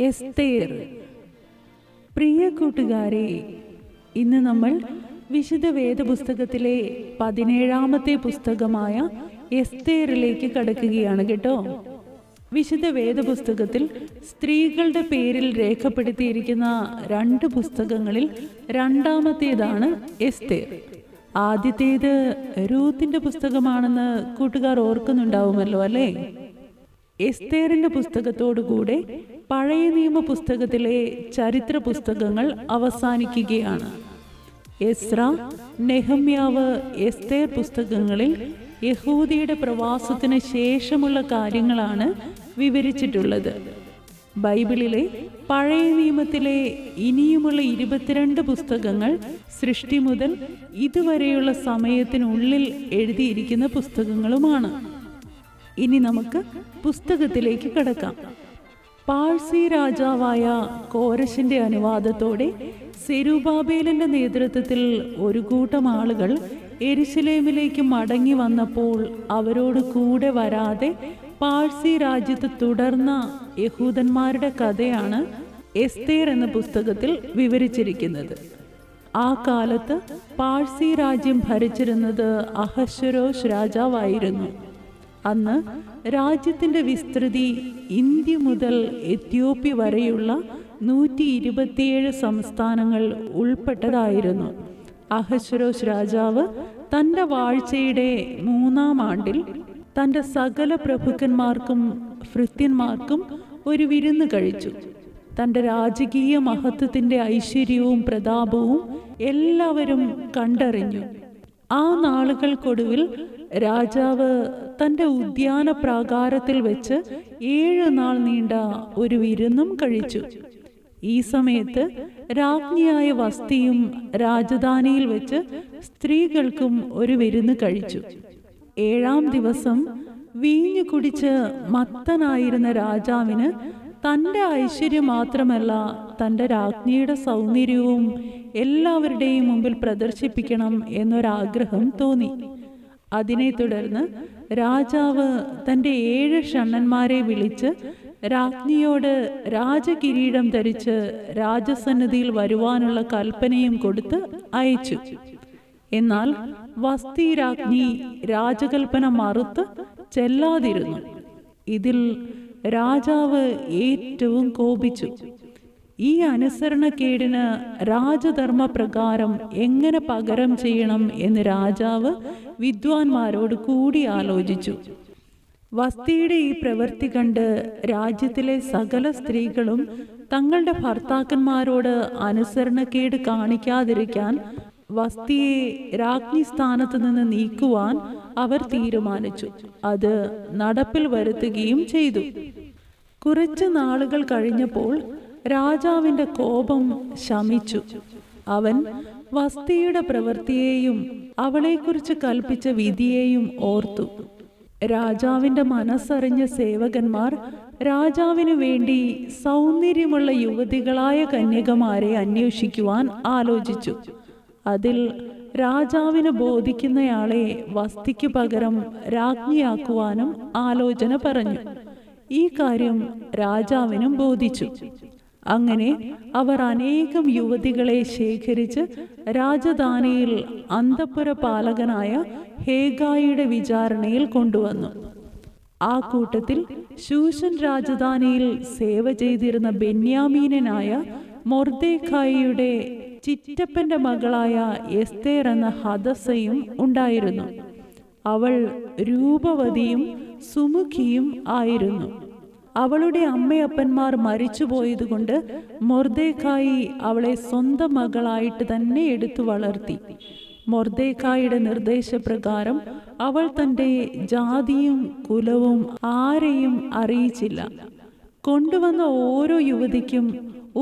എസ്തേർ. പ്രിയ കൂട്ടുകാരെ, ഇന്ന് നമ്മൾ വിശുദ്ധ വേദപുസ്തകത്തിലെ 17ാമത്തെ പുസ്തകമായ എസ്തേറിലേക്ക് കടക്കുകയാണ് കേട്ടോ. വിശുദ്ധ വേദപുസ്തകത്തിൽ സ്ത്രീകളുടെ പേരിൽ രേഖപ്പെടുത്തിയിരിക്കുന്ന 2 പുസ്തകങ്ങളിൽ രണ്ടാമത്തേതാണ് എസ്തേർ. ആദ്യത്തേത് രൂത്തിന്റെ പുസ്തകമാണെന്ന് കൂട്ടുകാർ ഓർക്കുന്നുണ്ടാവുമല്ലോ അല്ലേ? എസ്തേറിന്റെ പുസ്തകത്തോടുകൂടെ പഴയ നിയമ പുസ്തകത്തിലെ ചരിത്ര പുസ്തകങ്ങൾ അവസാനിക്കുകയാണ്. എസ്ര, നെഹമ്യാവ്, എസ്തേർ പുസ്തകങ്ങളിൽ യഹൂദിയുടെ പ്രവാസത്തിന് ശേഷമുള്ള കാര്യങ്ങളാണ് വിവരിച്ചിട്ടുള്ളത്. ബൈബിളിലെ പഴയ നിയമത്തിലെ ഇനിയുമുള്ള 22 പുസ്തകങ്ങൾ സൃഷ്ടി മുതൽ ഇതുവരെയുള്ള സമയത്തിനുള്ളിൽ എഴുതിയിരിക്കുന്ന പുസ്തകങ്ങളുമാണ്. ഇനി നമുക്ക് പുസ്തകത്തിലേക്ക് കടക്കാം. പാഴ്സി രാജാവായ കോരശിന്റെ അനുവാദത്തോടെ സെരുബാബേലിന്റെ നേതൃത്വത്തിൽ ഒരു കൂട്ടം ആളുകൾ യെരുശലേമിലേക്ക് മടങ്ങി വന്നപ്പോൾ അവരോട് കൂടെ വരാതെ പാഴ്സി രാജ്യത്ത് തുടർന്ന യഹൂദന്മാരുടെ കഥയാണ് എസ്തേർ എന്ന പുസ്തകത്തിൽ വിവരിച്ചിരിക്കുന്നത്. ആ കാലത്ത് പാഴ്സി രാജ്യം ഭരിച്ചിരുന്നത് അഹശ്വേരോശ് രാജാവായിരുന്നു. അന്ന് രാജ്യത്തിന്റെ വിസ്തൃതി ഇന്ത്യ മുതൽ എത്യോപ്യ വരെയുള്ള 127 സംസ്ഥാനങ്ങൾ ഉൾപ്പെട്ടതായിരുന്നു. അഹശ്വേരോശ് രാജാവ് തന്റെ വാഴ്ചയുടെ 3-ാം ആണ്ടിൽ തന്റെ സകല പ്രഭുക്കന്മാർക്കും ഭൃത്യന്മാർക്കും ഒരു വിരുന്ന് കഴിച്ചു. തന്റെ രാജകീയ മഹത്വത്തിന്റെ ഐശ്വര്യവും പ്രതാപവും എല്ലാവരും കണ്ടറിഞ്ഞു. ആ നാളുകൾക്കൊടുവിൽ രാജാവ് തന്റെ ഉദ്യാന പ്രാകാരത്തിൽ വെച്ച് 7 നാൾ നീണ്ട ഒരു വിരുന്നും കഴിച്ചു. ഈ സമയത്ത് രാജ്ഞിയായ വസ്തിയും രാജധാനിയിൽ വെച്ച് സ്ത്രീകൾക്കും ഒരു വിരുന്ന് കഴിച്ചു. 7-ാം ദിവസം വീഞ്ഞു കുടിച്ച് മത്തനായിരുന്ന രാജാവിന് തൻ്റെ ഐശ്വര്യം മാത്രമല്ല, തൻ്റെ രാജ്ഞിയുടെ സൗന്ദര്യവും എല്ലാവരുടെയും മുമ്പിൽ പ്രദർശിപ്പിക്കണം എന്നൊരാഗ്രഹം തോന്നി. അതിനെ തുടർന്ന് രാജാവ് തൻ്റെ 7 ഷണ്ഡന്മാരെ വിളിച്ച് രാജ്ഞിയോട് രാജകിരീടം ധരിച്ച് രാജസന്നിധിയിൽ വരുവാനുള്ള കൽപ്പനയും കൊടുത്ത് അയച്ചു. എന്നാൽ വസ്തി രാജ്ഞി രാജകൽപ്പന മറുത്ത് ചെല്ലാതിരുന്നു. ഇതിൽ രാജാവ് ഏറ്റവും കോപിച്ചു. ഈ അനുസരണക്കേടിന് രാജധർമ്മ പ്രകാരം എങ്ങനെ പകരം ചെയ്യണം എന്ന് രാജാവ് വിദ്വാൻമാരോട് കൂടി ആലോചിച്ചു. വസ്തിയുടെ ഈ പ്രവൃത്തി കണ്ട് രാജ്യത്തിലെ സകല സ്ത്രീകളും തങ്ങളുടെ ഭർത്താക്കന്മാരോട് അനുസരണക്കേട് കാണിക്കാതിരിക്കാൻ വസ്തിയെ രാജ്ഞി സ്ഥാനത്ത് നിന്ന് നീക്കുവാൻ അവർ തീരുമാനിച്ചു. അത് നടപ്പിൽ വരുത്തുകയും ചെയ്തു. കുറച്ച് നാളുകൾ കഴിഞ്ഞപ്പോൾ രാജാവിന്റെ കോപം ശമിച്ചു. അവൻ വസ്തിയുടെ പ്രവൃത്തിയെയും അവളെക്കുറിച്ച് കൽപ്പിച്ച വിധിയെയും ഓർത്തു. രാജാവിന്റെ മനസ്സറിഞ്ഞ സേവകന്മാർ രാജാവിനു വേണ്ടി സൗന്ദര്യമുള്ള യുവതികളായ കന്യകമാരെ അന്വേഷിക്കുവാൻ ആലോചിച്ചു. അതിൽ രാജാവിന് ബോധിക്കുന്നയാളെ വസ്തിക്ക് പകരം രാജ്ഞിയാക്കുവാനും ആലോചന പറഞ്ഞു. ഈ കാര്യം രാജാവിനും ബോധിച്ചു. അങ്ങനെ അവർ അനേകം യുവതികളെ ശേഖരിച്ച് രാജധാനിയിൽ അന്തഃപുര പാലകനായ ഹേഗായിയുടെ വിചാരണയിൽ കൊണ്ടുവന്നു. ആ കൂട്ടത്തിൽ ശൂഷൻ രാജധാനിയിൽ സേവ ചെയ്തിരുന്ന ബെന്യാമീനായ മൊർദെഖായിയുടെ ചിറ്റപ്പന്റെ മകളായ എസ്തേർ എന്ന ഹദസയും ഉണ്ടായിരുന്നു. അവൾ രൂപവതിയും സുമുഖിയും ആയിരുന്നു. അവളുടെ അമ്മയപ്പന്മാർ മരിച്ചുപോയതുകൊണ്ട് മൊർദെഖായി അവളെ സ്വന്തം മകളായിട്ട് തന്നെ എടുത്തു വളർത്തി. മൊർദെഖായിയുടെ നിർദ്ദേശപ്രകാരം അവൾ തൻ്റെ ജാതിയും കുലവും ആരെയും അറിയിച്ചില്ല. കൊണ്ടുവന്ന ഓരോ യുവതിക്കും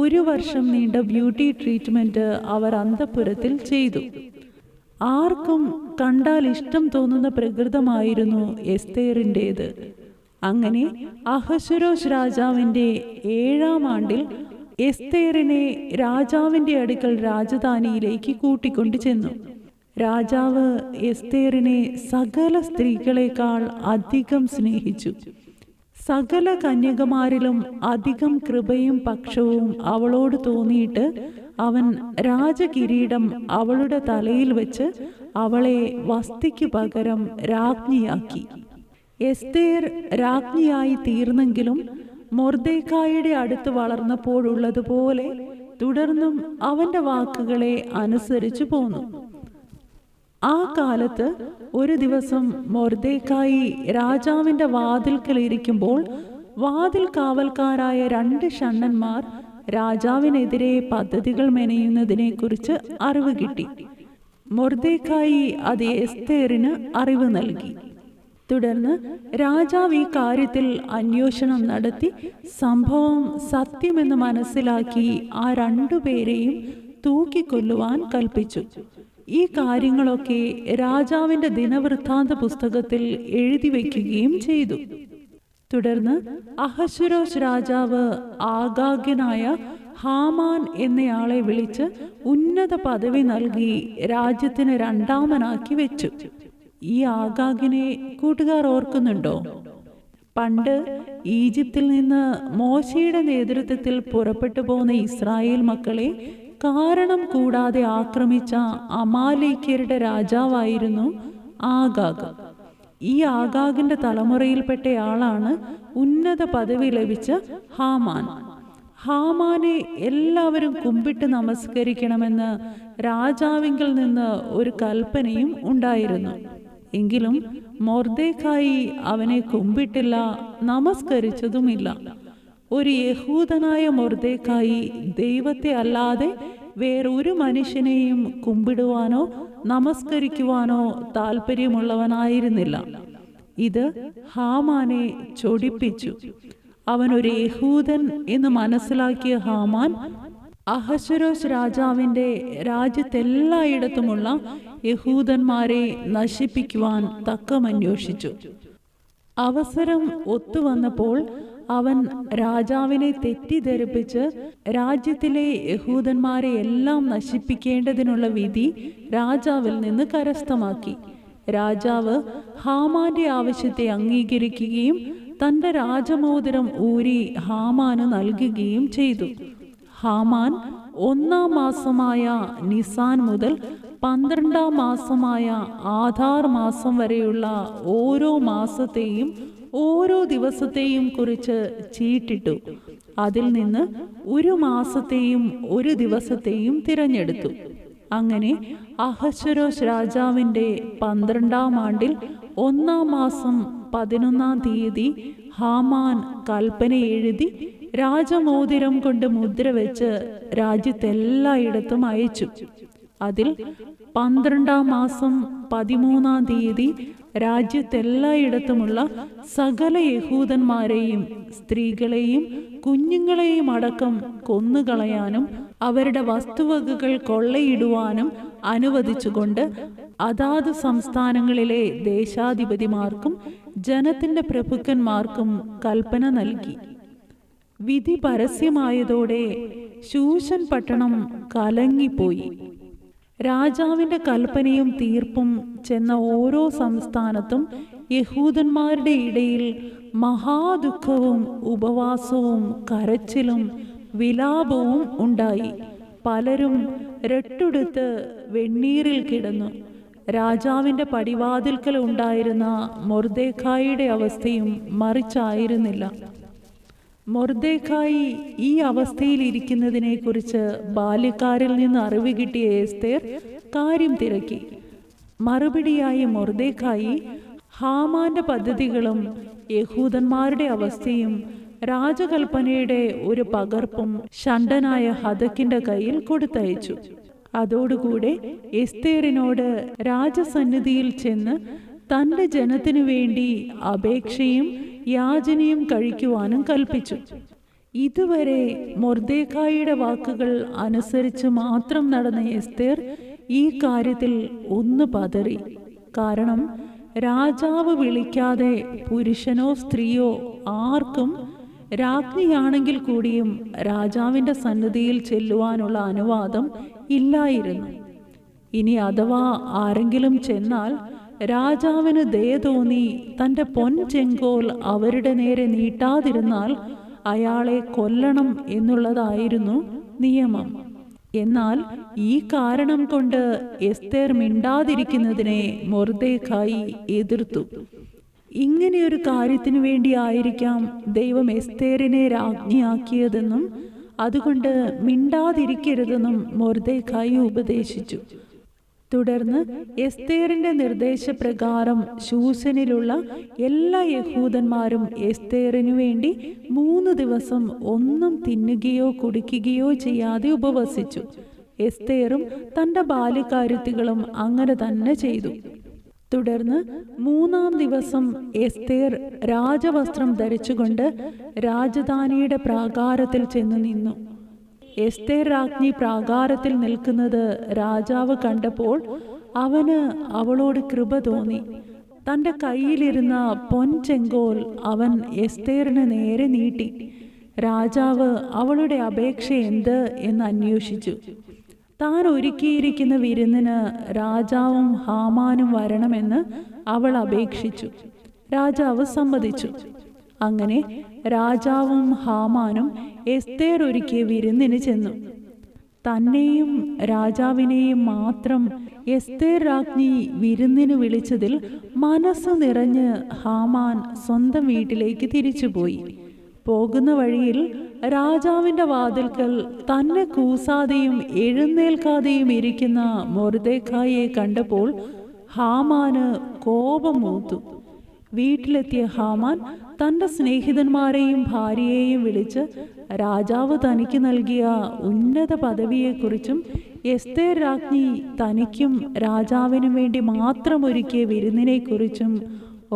1 വർഷം നീണ്ട ബ്യൂട്ടി ട്രീറ്റ്മെന്റ് അവർ അന്തഃപുരത്തിൽ ചെയ്തു. ആർക്കും കണ്ടാൽ ഇഷ്ടം തോന്നുന്ന പ്രകൃതമായിരുന്നു എസ്തേറിൻ്റേത്. അങ്ങനെ അഹശ്വേരോശ് രാജാവിൻ്റെ 7-ാം ആണ്ടിൽ എസ്തേറിനെ രാജാവിൻ്റെ അടുക്കൽ രാജധാനിയിലേക്ക് കൂട്ടിക്കൊണ്ടു ചെന്നു. രാജാവ് എസ്തേറിനെ സകല സ്ത്രീകളെക്കാൾ അധികം സ്നേഹിച്ചു. സകല കന്യകമാരിലും അധികം കൃപയും പക്ഷവും അവളോട് തോന്നിയിട്ട് അവൻ രാജകിരീടം അവളുടെ തലയിൽ വെച്ച് അവളെ വസ്തിക്ക് പകരം രാജ്ഞിയാക്കി. എസ്തേർ രാജ്ഞിയായി തീർന്നെങ്കിലും മൊർദെഖായിയുടെ അടുത്ത് വളർന്നപ്പോഴുള്ളതുപോലെ തുടർന്നും അവന്റെ വാക്കുകളെ അനുസരിച്ചു പോന്നു. ആ കാലത്ത് ഒരു ദിവസം മൊർദെഖായി രാജാവിന്റെ വാതിൽക്കലിരിക്കുമ്പോൾ വാതിൽ കാവൽക്കാരായ 2 ഷണ്ഡന്മാർ രാജാവിനെതിരെ പദ്ധതികൾ മെനയുന്നതിനെക്കുറിച്ച് അറിവ് കിട്ടി. മൊർദെഖായി അത് എസ്തേറിന് അറിവ് നൽകി. തുടർന്ന് രാജാവ് ഈ കാര്യത്തിൽ അന്വേഷണം നടത്തി സംഭവം സത്യമെന്ന് മനസ്സിലാക്കി ആ 2 പേരെയും തൂക്കിക്കൊല്ലുവാൻ കൽപ്പിച്ചു. ഈ കാര്യങ്ങളൊക്കെ രാജാവിന്റെ ദിനവൃത്താന്ത പുസ്തകത്തിൽ എഴുതി വയ്ക്കുകയും ചെയ്തു. തുടർന്ന് അഹശ്വേരോശ് രാജാവ് ആഗാഗ്യനായ ഹാമാൻ എന്നയാളെ വിളിച്ച് ഉന്നത പദവി നൽകി രാജ്യത്തിന് 2ാമനാക്കി വെച്ചു. ഈ ആഗാഗിനെ കൂട്ടുകാർ ഓർക്കുന്നുണ്ടോ? പണ്ട് ഈജിപ്തിൽ നിന്ന് മോശയുടെ നേതൃത്വത്തിൽ പുറപ്പെട്ടു പോന്ന ഇസ്രായേൽ മക്കളെ കാരണം കൂടാതെ ആക്രമിച്ച അമാലേക്യരുടെ രാജാവായിരുന്നു ആഗാഗ്. ഈ ആഗാഗിന്റെ തലമുറയിൽപ്പെട്ടയാളാണ് ഉന്നത പദവി ലഭിച്ച ഹാമാൻ. ഹാമാനെ എല്ലാവരും കുമ്പിട്ട് നമസ്കരിക്കണമെന്ന് രാജാവിങ്കിൽ നിന്ന് ഒരു കൽപ്പനയും ഉണ്ടായിരുന്നു. എങ്കിലും മൊർദെഖായി അവനെ കുമ്പിട്ടില്ല, നമസ്കരിച്ചതുമില്ല. ഒരു യഹൂദനായ മൊർദെഖായി ദൈവത്തെ അല്ലാതെ വേറൊരു മനുഷ്യനെയും കുമ്പിടുവാനോ നമസ്കരിക്കുവാനോ താല്പര്യമുള്ളവനായിരുന്നില്ല. ഇത് ഹാമാനെ ചൊടിപ്പിച്ചു. അവൻ ഒരു യഹൂദൻ എന്ന് മനസ്സിലാക്കിയ ഹാമാൻ അഹശ്വേരോശ് രാജാവിന്റെ രാജ്യത്തെല്ലായിടത്തുമുള്ള യഹൂദന്മാരെ നശിപ്പിക്കുവാൻ തക്കമന്വേഷിച്ചു. അവസരം ഒത്തുവന്നപ്പോൾ അവൻ രാജാവിനെ തെറ്റിദ്ധരിപ്പിച്ച് രാജ്യത്തിലെ യഹൂദന്മാരെ എല്ലാം നശിപ്പിക്കേണ്ടതിനുള്ള വിധി രാജാവിൽ നിന്ന് കരസ്ഥമാക്കി. രാജാവ് ഹാമാന്റെ ആവശ്യത്തെ അംഗീകരിക്കുകയും തന്റെ രാജമോതിരം ഊരി ഹാമാന് നൽകുകയും ചെയ്തു. ഹാമാൻ 1-ാം മാസമായ നിസാൻ മുതൽ 12-ാം മാസമായ ആധാർ മാസം വരെയുള്ള ഓരോ മാസത്തെയും ഓരോ ദിവസത്തെയും കുറിച്ച് ചീട്ടിട്ടു. അതിൽ നിന്ന് ഒരു മാസത്തെയും ഒരു ദിവസത്തെയും തിരഞ്ഞെടുത്തു. അങ്ങനെ അഹശ്വേരോശ് രാജാവിന്റെ 12-ാം ആണ്ടിൽ 1-ാം മാസം 11-ാം തീയതി ഹാമാൻ കൽപ്പന എഴുതി രാജമോതിരം കൊണ്ട് മുദ്ര വെച്ച് രാജ്യത്തെല്ലായിടത്തും അയച്ചു. അതിൽ 12-ാം മാസം 13-ാം തീയതി രാജ്യത്തെല്ലായിടത്തുമുള്ള സകല യഹൂദന്മാരെയും സ്ത്രീകളെയും കുഞ്ഞുങ്ങളെയും അടക്കം കൊന്നുകളയാനും അവരുടെ വസ്തുവകകൾ കൊള്ളയിടുവാനും അനുവദിച്ചുകൊണ്ട് അതാത് സംസ്ഥാനങ്ങളിലെ ദേശാധിപതിമാർക്കും ജനത്തിന്റെ പ്രഭുക്കന്മാർക്കും കൽപ്പന നൽകി. വിധി പരസ്യമായതോടെ ശൂശൻ പട്ടണം കലങ്ങിപ്പോയി. രാജാവിന്റെ കൽപ്പനയും തീർപ്പും ചെന്ന ഓരോ സംസ്ഥാനത്തും യഹൂദന്മാരുടെ ഇടയിൽ മഹാദുഃഖവും ഉപവാസവും കരച്ചിലും വിലാപവും ഉണ്ടായി. പലരും രട്ടുടുത്ത് വെണ്ണീറിൽ കിടന്നു. രാജാവിന്റെ പടിവാതിൽക്കൽ ഉണ്ടായിരുന്ന മൊർദെഖായിയുടെ അവസ്ഥയും മറിച്ചായിരുന്നില്ല. മൊർദെഖായി ഈ അവസ്ഥയിൽ ഇരിക്കുന്നതിനെ കുറിച്ച് ബാല്യക്കാരിൽ നിന്ന് അറിവ് കിട്ടിയ എസ്തേർ കാര്യം തിരക്കി. മറുപടിയായി മൊർദെഖായി ഹാമാന്റെ പദ്ധതികളും യഹൂദന്മാരുടെ അവസ്ഥയും രാജകൽപ്പനയുടെ ഒരു പകർപ്പും ഷണ്ഡനായ ഹദക്കിന്റെ കയ്യിൽ കൊടുത്തയച്ചു. അതോടുകൂടെ എസ്തേറിനോട് രാജസന്നിധിയിൽ ചെന്ന് തന്റെ ജനത്തിനു വേണ്ടി അപേക്ഷയും യാചനയും കഴിക്കുവാനും കൽപ്പിച്ചു. ഇതുവരെ മൊർദെഖായിയുടെ വാക്കുകൾ അനുസരിച്ച് മാത്രം നടന്ന എസ്തേർ ഈ കാര്യത്തിൽ ഒന്ന് പതറി. കാരണം രാജാവ് വിളിക്കാതെ പുരുഷനോ സ്ത്രീയോ ആർക്കും രാജ്ഞിയാണെങ്കിൽ കൂടിയും രാജാവിന്റെ സന്നിധിയിൽ ചെല്ലുവാനുള്ള അനുവാദം ഇല്ലായിരുന്നു. ഇനി അഥവാ ആരെങ്കിലും ചെന്നാൽ രാജാവിന് ദയ തോന്നി തൻ്റെ പൊൻചെങ്കോൽ അവരുടെ നേരെ നീട്ടാതിരുന്നാൽ അയാളെ കൊല്ലണം എന്നുള്ളതായിരുന്നു നിയമം. എന്നാൽ ഈ കാരണം കൊണ്ട് എസ്തേർ മിണ്ടാതിരിക്കുന്നതിനെ മൊർദെഖായി എതിർത്തു. ഇങ്ങനെയൊരു കാര്യത്തിനു വേണ്ടിയായിരിക്കാം ദൈവം എസ്തേറിനെ രാജ്ഞിയാക്കിയതെന്നും അതുകൊണ്ട് മിണ്ടാതിരിക്കരുതെന്നും മൊർദെഖായി ഉപദേശിച്ചു. തുടർന്ന് എസ്തേറിന്റെ നിർദ്ദേശപ്രകാരം ശൂശനിലുള്ള എല്ലാ യഹൂദന്മാരും എസ്തേറിനു വേണ്ടി 3 ദിവസം ഒന്നും തിന്നുകയോ കുടിക്കുകയോ ചെയ്യാതെ ഉപവസിച്ചു. എസ്തേറും തൻ്റെ ബാല്യക്കാരുത്തികളും അങ്ങനെ തന്നെ ചെയ്തു. തുടർന്ന് 3-ാം ദിവസം എസ്തേർ രാജവസ്ത്രം ധരിച്ചുകൊണ്ട് രാജധാനിയുടെ പ്രാകാരത്തിൽ ചെന്ന് നിന്നു. എസ്തേർ രാജ്ഞി പ്രാകാരത്തിൽ നിൽക്കുന്നത് രാജാവ് കണ്ടപ്പോൾ അവന് അവളോട് കൃപ തോന്നി. തൻ്റെ കയ്യിലിരുന്ന പൊൻചെങ്കോൽ അവൻ എസ്തേറിന് നേരെ നീട്ടി. രാജാവ് അവളുടെ അപേക്ഷ എന്ത് എന്ന് അന്വേഷിച്ചു. താൻ ഒരുക്കിയിരിക്കുന്ന വിരുന്നിന് രാജാവും ഹാമാനും വരണമെന്ന് അവൾ അപേക്ഷിച്ചു. രാജാവ് സമ്മതിച്ചു. അങ്ങനെ രാജാവും ഹാമാനും എസ്തേർ ഒരുക്കിയ വിരുന്നിന് ചെന്നു. തന്നെയും രാജാവിനെയും മാത്രം എസ്തേർ രാജ്ഞി വിരുന്നിന് വിളിച്ചതിൽ മനസ്സ് നിറഞ്ഞ് ഹാമാൻ സ്വന്തം വീട്ടിലേക്ക് തിരിച്ചുപോയി. പോകുന്ന വഴിയിൽ രാജാവിൻ്റെ വാതിൽക്കൽ തന്നെ കൂസാതെയും എഴുന്നേൽക്കാതെയും ഇരിക്കുന്ന മൊർദെഖായിയെ കണ്ടപ്പോൾ ഹാമാന് കോപം മൂത്തു. വീട്ടിലെത്തിയ ഹാമാൻ തൻ്റെ സ്നേഹിതന്മാരെയും ഭാര്യയെയും വിളിച്ച് രാജാവ് തനിക്ക് നൽകിയ ഉന്നത പദവിയെക്കുറിച്ചും എസ്തേർ രാജ്ഞി തനിക്കും രാജാവിനും വേണ്ടി മാത്രം ഒരുക്കിയ വിരുന്നിനെക്കുറിച്ചും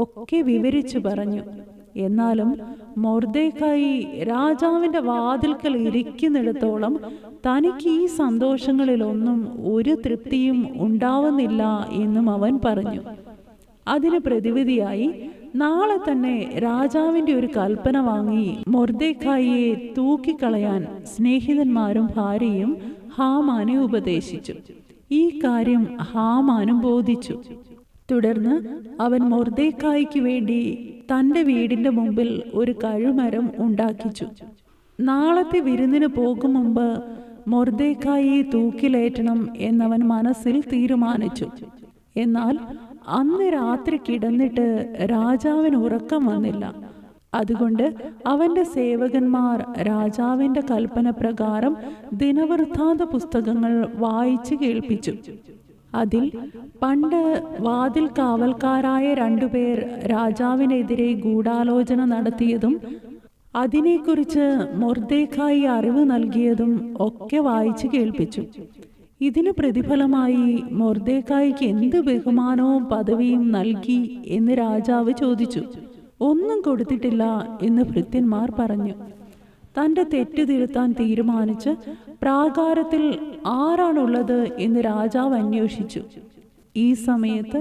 ഒക്കെ വിവരിച്ചു പറഞ്ഞു. എന്നാലും മൊർദെഖായി രാജാവിൻ്റെ വാതിൽക്കൽ ഇരിക്കുന്നിടത്തോളം തനിക്ക് ഈ സന്തോഷങ്ങളിലൊന്നും ഒരു തൃപ്തിയും ഉണ്ടാവുന്നില്ല എന്നും അവൻ പറഞ്ഞു. അതിന് പ്രതിവിധിയായി നാളെ തന്നെ രാജാവിൻ്റെ ഒരു കൽപ്പന വാങ്ങി മൊർദെഖായിയെ തൂക്കിക്കളയാൻ സ്നേഹിതന്മാരും ഭാര്യയും ഹാമാനെ ഉപദേശിച്ചു. ഈ കാര്യം ഹാമാനും ബോധിച്ചു. തുടർന്ന് അവൻ മൊർദെഖായിക്ക് വേണ്ടി തൻ്റെ വീടിൻ്റെ മുമ്പിൽ ഒരു കഴുമരം ഉണ്ടാക്കിച്ചു. നാളത്തെ വിരുന്നിന് പോകും മുമ്പ് മൊർദെഖായിയെ തൂക്കിലേറ്റണം എന്നവൻ മനസ്സിൽ തീരുമാനിച്ചു. എന്നാൽ അന്ന് രാത്രി കിടന്നിട്ട് രാജാവിന് ഉറക്കം വന്നില്ല. അതുകൊണ്ട് അവൻ്റെ സേവകന്മാർ രാജാവിൻ്റെ കൽപ്പന പ്രകാരം ദിനവൃത്താന്ത പുസ്തകങ്ങൾ വായിച്ച് കേൾപ്പിച്ചു. അതിൽ പണ്ട് വാതിൽ കാവൽക്കാരായ 2 പേർ രാജാവിനെതിരെ ഗൂഢാലോചന നടത്തിയതും അതിനെക്കുറിച്ച് മൊർദെഖായി അറിവ് നൽകിയതും ഒക്കെ വായിച്ച് കേൾപ്പിച്ചു. ഇതിന് പ്രതിഫലമായി മൊർദെഖായിക്ക് എന്ത് ബഹുമാനവും പദവിയും നൽകി എന്ന് രാജാവ് ചോദിച്ചു. ഒന്നും കൊടുത്തിട്ടില്ല എന്ന് ഭൃത്യന്മാർ പറഞ്ഞു. തൻ്റെ തെറ്റ് തിരുത്താൻ തീരുമാനിച്ച് പ്രാകാരത്തിൽ ആരാണുള്ളത് എന്ന് രാജാവ് അന്വേഷിച്ചു. ഈ സമയത്ത്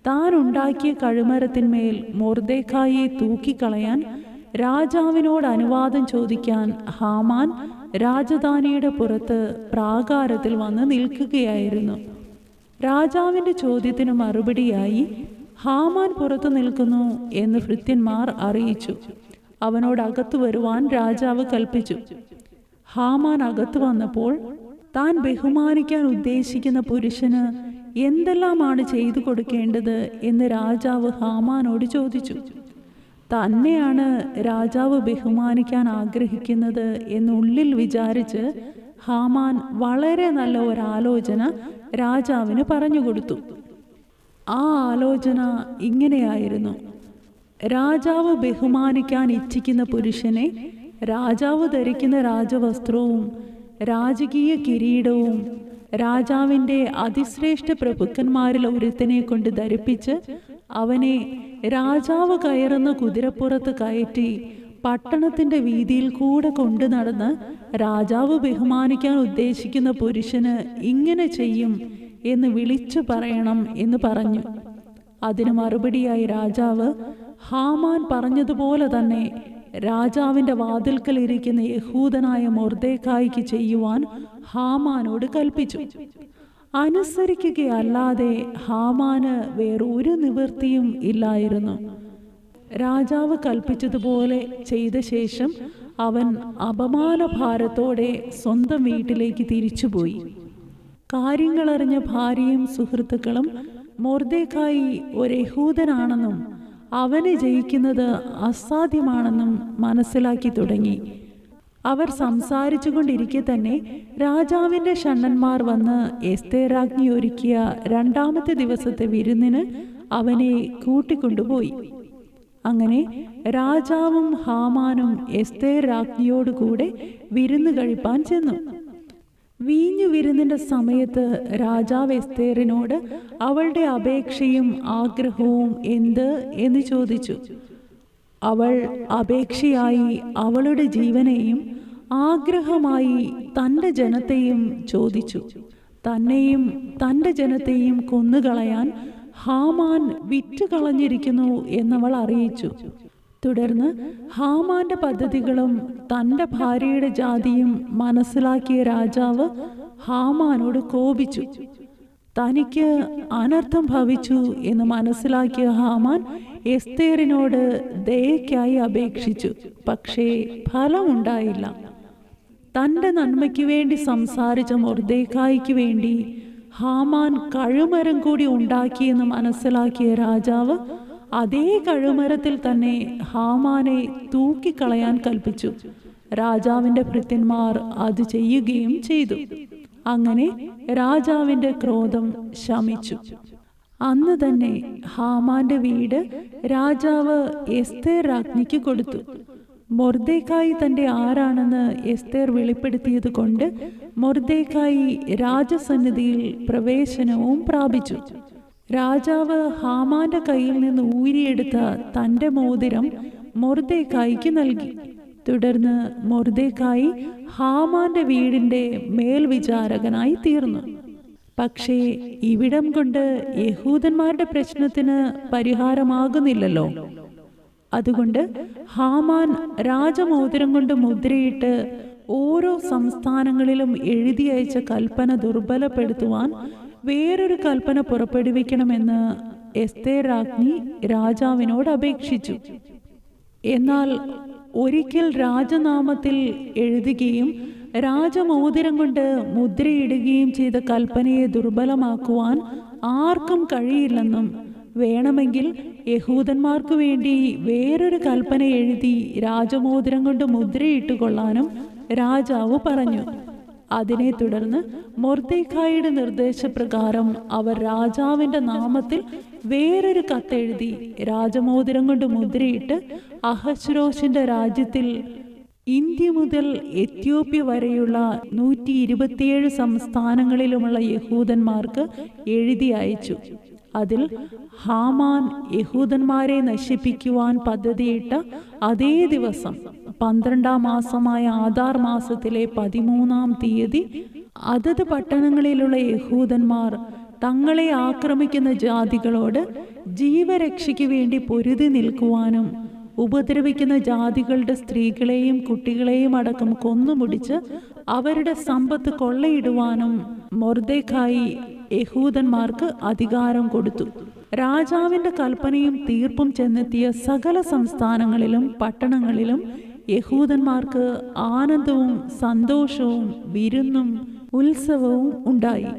താൻ ഉണ്ടാക്കിയ കഴുമരത്തിന്മേൽ മൊർദെഖായിയെ തൂക്കിക്കളയാൻ രാജാവിനോട് അനുവാദം ചോദിക്കാൻ ഹാമാൻ രാജധാനിയുടെ പുറത്ത് പ്രാകാരത്തിൽ വന്ന് നിൽക്കുകയായിരുന്നു. രാജാവിൻ്റെ ചോദ്യത്തിന് മറുപടിയായി ഹാമാൻ പുറത്തു നിൽക്കുന്നു എന്ന് ഭൃത്യന്മാർ അറിയിച്ചു. അവനോട് അകത്തു വരുവാൻ രാജാവ് കൽപ്പിച്ചു. ഹാമാൻ അകത്തു വന്നപ്പോൾ താൻ ബഹുമാനിക്കാൻ ഉദ്ദേശിക്കുന്ന പുരുഷന് എന്തെല്ലാമാണ് ചെയ്തു കൊടുക്കേണ്ടത് എന്ന് രാജാവ് ഹാമാനോട് ചോദിച്ചു. തന്നെയാണ് രാജാവ് ബഹുമാനിക്കാൻ ആഗ്രഹിക്കുന്നത് എന്നുള്ളിൽ വിചാരിച്ച് ഹാമാൻ വളരെ നല്ല ഒരാലോചന രാജാവിന് പറഞ്ഞുകൊടുത്തു. ആ ആലോചന ഇങ്ങനെയായിരുന്നു: രാജാവ് ബഹുമാനിക്കാൻ ഇച്ഛിക്കുന്ന പുരുഷനെ രാജാവ് ധരിക്കുന്ന രാജവസ്ത്രവും രാജകീയ കിരീടവും രാജാവിൻ്റെ അതിശ്രേഷ്ഠ പ്രഭുക്കന്മാരിൽ ഒരുത്തനെ കൊണ്ട് ധരിപ്പിച്ച് അവനെ രാജാവ് കയറുന്ന കുതിരപ്പുറത്ത് കയറ്റി പട്ടണത്തിൻ്റെ വീതിയിൽ കൂടെ കൊണ്ടു നടന്ന് രാജാവ് ബഹുമാനിക്കാൻ ഉദ്ദേശിക്കുന്ന പുരുഷന് ഇങ്ങനെ ചെയ്യും എന്ന് വിളിച്ചു പറയണം എന്ന് പറഞ്ഞു. അതിന് മറുപടിയായി രാജാവ് ഹാമാൻ പറഞ്ഞതുപോലെ തന്നെ രാജാവിൻ്റെ വാതിൽക്കൽ ഇരിക്കുന്ന യഹൂദനായ മൊർദെഖായിക്ക് ചെയ്യുവാൻ ഹാമാനോട് കൽപ്പിച്ചു. അനുസരിക്കുകയല്ലാതെ ഹാമാന് വേറൊരു നിവൃത്തിയും ഇല്ലായിരുന്നു. രാജാവ് കൽപ്പിച്ചതുപോലെ ചെയ്ത ശേഷം അവൻ അപമാനഭാരത്തോടെ സ്വന്തം വീട്ടിലേക്ക് തിരിച്ചുപോയി. കാര്യങ്ങളറിഞ്ഞ ഭാര്യയും സുഹൃത്തുക്കളും മൊർദെഖായി ഒരു യഹൂദനാണെന്നും അവനെ ജയിക്കുന്നത് അസാധ്യമാണെന്നും മനസ്സിലാക്കി തുടങ്ങി. അവർ സംസാരിച്ചു കൊണ്ടിരിക്കെ തന്നെ രാജാവിൻ്റെ ഷണ്ഡന്മാർ വന്ന് എസ്തേർ രാജ്ഞി ഒരുക്കിയ രണ്ടാമത്തെ ദിവസത്തെ വിരുന്നിന് അവനെ കൂട്ടിക്കൊണ്ടുപോയി. അങ്ങനെ രാജാവും ഹാമാനും എസ്തേർ രാജ്ഞിയോടുകൂടെ വിരുന്ന് കഴിപ്പാൻ ചെന്നു. വീഞ്ഞു വിരുന്നിൻ്റെ സമയത്ത് രാജാവ് എസ്തേറിനോട് അവളുടെ അപേക്ഷയും ആഗ്രഹവും എന്ത് എന്ന് ചോദിച്ചു. അവൾ അപേക്ഷയായി അവളുടെ ജീവനെയും ആഗ്രഹമായി തൻ്റെ ജനത്തെയും ചോദിച്ചു. തന്നെയും തൻ്റെ ജനത്തെയും കൊന്നുകളയാൻ ഹാമാൻ വിറ്റുകളഞ്ഞിരിക്കുന്നു എന്നവൾ അറിയിച്ചു. തുടർന്ന് ഹാമാന്റെ പദ്ധതികളും തൻ്റെ ഭാര്യയുടെ ജാതിയും മനസ്സിലാക്കിയ രാജാവ് ഹാമാനോട് കോപിച്ചു. തനിക്ക് അനർത്ഥം ഭവിച്ചു എന്ന് മനസ്സിലാക്കിയ ഹാമാൻ എസ്തേറിനോട് ദയയ്ക്കായി അപേക്ഷിച്ചു. പക്ഷേ ഫലമുണ്ടായില്ല. തൻ്റെ നന്മയ്ക്ക് വേണ്ടി സംസാരിച്ച മൊർദെഖായിക്ക് വേണ്ടി ഹാമാൻ കഴുമരം കൂടി ഉണ്ടാക്കിയെന്ന് മനസ്സിലാക്കിയ രാജാവ് അതേ കഴുമരത്തിൽ തന്നെ ഹാമാനെ തൂക്കിക്കളയാൻ കൽപ്പിച്ചു. രാജാവിൻ്റെ ഭൃത്യന്മാർ അത് ചെയ്യുകയും ചെയ്തു. അങ്ങനെ രാജാവിൻ്റെ ക്രോധം ശമിച്ചു. അന്ന് തന്നെ ഹാമാന്റെ വീട് രാജാവ് എസ്തേർ രാജ്ഞിക്ക് കൊടുത്തു. മൊർദെഖായി തൻ്റെ ആരാണെന്ന് എസ്തേർ വെളിപ്പെടുത്തിയത് കൊണ്ട് മൊർദെഖായി രാജസന്നിധിയിൽ പ്രവേശനവും പ്രാപിച്ചു. രാജാവ് ഹാമാന്റെ കയ്യിൽ നിന്ന് ഊരിയെടുത്ത തൻ്റെ മോതിരം മൊർദെഖായിക്ക് നൽകി. തുടർന്ന് മൊർദെഖായി ഹാമാന്റെ വീടിൻ്റെ മേൽവിചാരകനായി തീർന്നു. പക്ഷേ ഇവിടം കൊണ്ട് യഹൂദന്മാരുടെ പ്രശ്നത്തിന് പരിഹാരമാകുന്നില്ലല്ലോ. അതുകൊണ്ട് ഹാമാൻ രാജമോതിരം കൊണ്ട് മുദ്രയിട്ട് ഓരോ സംസ്ഥാനങ്ങളിലും എഴുതി അയച്ച കൽപ്പന ദുർബലപ്പെടുത്തുവാൻ വേറൊരു കൽപ്പന പുറപ്പെടുവിക്കണമെന്ന് എസ്തേർ രാജ്ഞി രാജാവിനോട് അപേക്ഷിച്ചു. എന്നാൽ ഒരിക്കൽ രാജനാമത്തിൽ എഴുതുകയും രാജമോതിരം കൊണ്ട് മുദ്രയിടുകയും ചെയ്ത കൽപ്പനയെ ദുർബലമാക്കുവാൻ ആർക്കും കഴിയില്ലെന്നും വേണമെങ്കിൽ യഹൂദന്മാർക്കു വേണ്ടി വേറൊരു കൽപ്പന എഴുതി രാജമോതിരം കൊണ്ട് മുദ്രയിട്ടുകൊള്ളാനും രാജാവ് പറഞ്ഞു. അതിനെ തുടർന്ന് മൊർദെഖായിയുടെ നിർദ്ദേശപ്രകാരം അവർ രാജാവിൻ്റെ നാമത്തിൽ വേറൊരു കത്തെഴുതി രാജമോതിരം കൊണ്ട് മുദ്രയിട്ട് അഹശ്വേരോശിന്റെ രാജ്യത്തിൽ ഇന്ത്യ മുതൽ എത്യോപ്യ വരെയുള്ള 127 സംസ്ഥാനങ്ങളിലുമുള്ള യഹൂദന്മാർക്ക് എഴുതി അയച്ചു. അതിൽ ഹാമാൻ യഹൂദന്മാരെ നശിപ്പിക്കുവാൻ പദ്ധതിയിട്ട അതേ ദിവസം 12-ാം മാസമായ ആദാർ മാസത്തിലെ 13-ാം തീയതി അതത് പട്ടണങ്ങളിലുള്ള യഹൂദന്മാർ തങ്ങളെ ആക്രമിക്കുന്ന ജാതികളോട് ജീവരക്ഷയ്ക്ക് വേണ്ടി പൊരുതി നിൽക്കുവാനും ഉപദ്രവിക്കുന്ന ജാതികളുടെ സ്ത്രീകളെയും കുട്ടികളെയും അടക്കം കൊന്നുമുടിച്ച് അവരുടെ സമ്പത്ത് കൊള്ളയിടുവാനും മൊർദെഖായി യഹൂദന്മാർക്ക് അധികാരം കൊടുത്തു. രാജാവിൻ്റെ കൽപ്പനയും തീർപ്പും ചെന്നെത്തിയ സകല സംസ്ഥാനങ്ങളിലും പട്ടണങ്ങളിലും യഹൂദന്മാർക്ക് ആനന്ദവും സന്തോഷവും വിരുന്നും ഉത്സവവും ഉണ്ടായി.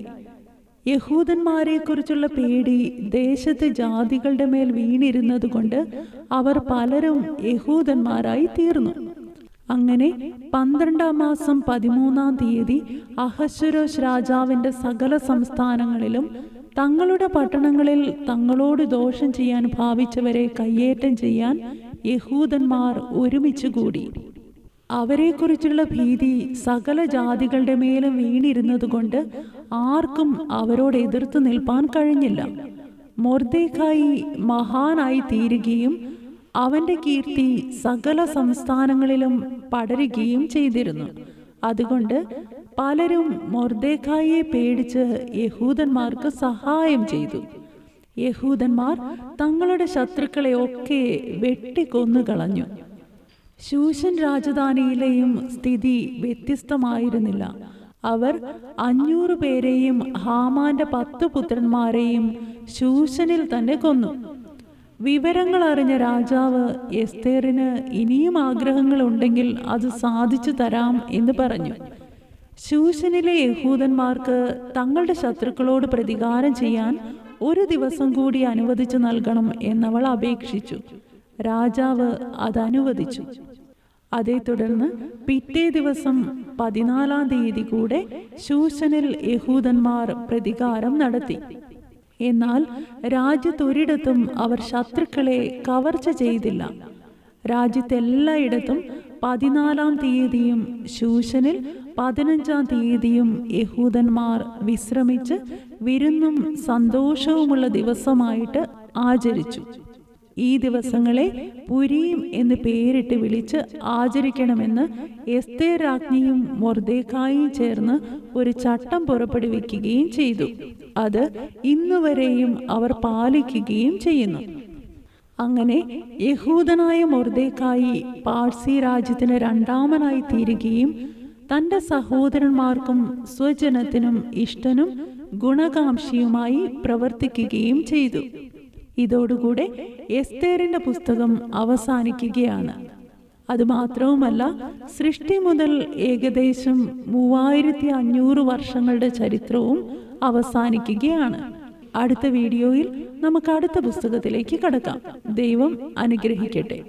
യഹൂദന്മാരെക്കുറിച്ചുള്ള പേടി ദേശത്തെ ജാതികളുടെ മേൽ വീണിരുന്നത് കൊണ്ട് അവർ പലരും യഹൂദന്മാരായി തീർന്നു. അങ്ങനെ 12-ാം മാസം 13-ാം തീയതി അഹശ്വേരോശ് രാജാവിൻ്റെ സകല സംസ്ഥാനങ്ങളിലും തങ്ങളുടെ പട്ടണങ്ങളിൽ തങ്ങളോട് ദോഷം ചെയ്യാൻ ഭാവിച്ചവരെ കയ്യേറ്റം ചെയ്യാൻ യഹൂദന്മാർ ഒരുമിച്ച് കൂടി. അവരെക്കുറിച്ചുള്ള ഭീതി സകല ജാതികളുടെ മേലും വീണിരുന്നതുകൊണ്ട് ആർക്കും അവരോട് എതിർത്ത് നിൽപ്പാൻ കഴിഞ്ഞില്ല. മൊർദെഖായി മഹാനായി തീരുകയും അവൻ്റെ കീർത്തി സകല സംസ്ഥാനങ്ങളിലും പടരുകയും ചെയ്തിരുന്നു. അതുകൊണ്ട് പലരും മൊർദെഖായിയെ പേടിച്ച് യഹൂദന്മാർക്ക് സഹായം ചെയ്തു. യഹൂദന്മാർ തങ്ങളുടെ ശത്രുക്കളെ ഒക്കെ വെട്ടിക്കൊന്നുകളഞ്ഞു. ശൂഷൻ രാജധാനിയിലെയും സ്ഥിതി വ്യത്യസ്തമായിരുന്നില്ല. അവർ 500 പേരെയും ഹാമാന്റെ 10 പുത്രന്മാരെയും ശൂശനിൽ തന്നെ കൊന്നു. വിവരങ്ങൾ അറിഞ്ഞ രാജാവ് എസ്തേറിന് ഇനിയും ആഗ്രഹങ്ങളുണ്ടെങ്കിൽ അത് സാധിച്ചു തരാം എന്ന് പറഞ്ഞു. ശൂശനിലെ യഹൂദന്മാർക്ക് തങ്ങളുടെ ശത്രുക്കളോട് പ്രതികാരം ചെയ്യാൻ 1 ദിവസം കൂടി അനുവദിച്ചു നൽകണം എന്നവൾ അപേക്ഷിച്ചു. രാജാവ് അത് അനുവദിച്ചു. അതേ തുടർന്ന് പിറ്റേ ദിവസം 14-ാം തീയതി കൂടെ ശൂശനിൽ യഹൂദന്മാർ പ്രതികാരം നടത്തി. എന്നാൽ രാജ്യത്തൊരിടത്തും അവർ ശത്രുക്കളെ കവർച്ച ചെയ്തില്ല. രാജ്യത്തെല്ലായിടത്തും 14-ാം തീയതിയും ശൂശനിൽ 15-ാം തീയതിയും യഹൂദന്മാർ വിശ്രമിച്ച് വിരുന്നും സന്തോഷവുമുള്ള ദിവസമായിട്ട് ആചരിച്ചു. ഈ ദിവസങ്ങളെ പുരീം എന്ന് പേരിട്ട് വിളിച്ച് ആചരിക്കണമെന്ന് എസ്തേർ രാജ്ഞിയും മൊർദെഖായിയും ചേർന്ന് ഒരു ചട്ടം പുറപ്പെടുവിക്കുകയും ചെയ്തു. അത് ഇന്നുവരെയും അവർ പാലിക്കുകയും ചെയ്യുന്നു. അങ്ങനെ യഹൂദനായ മൊർദെഖായി പാഴ്സി രാജ്യത്തിന് 2ാമനായി തീരുകയും തൻ്റെ സഹോദരന്മാർക്കും സ്വജനത്തിനും ഇഷ്ടനും ഗുണകാംക്ഷിയുമായി പ്രവർത്തിക്കുകയും ചെയ്തു. ഇതോടുകൂടെ എസ്തേറിന്റെ പുസ്തകം അവസാനിക്കുകയാണ്. അതുമാത്രവുമല്ല, സൃഷ്ടി മുതൽ ഏകദേശം 3500 വർഷങ്ങളുടെ ചരിത്രവും അവസാനിക്കുകയാണ്. അടുത്ത വീഡിയോയിൽ നമുക്ക് അടുത്ത പുസ്തകത്തിലേക്ക് കടക്കാം. ദൈവം അനുഗ്രഹിക്കട്ടെ.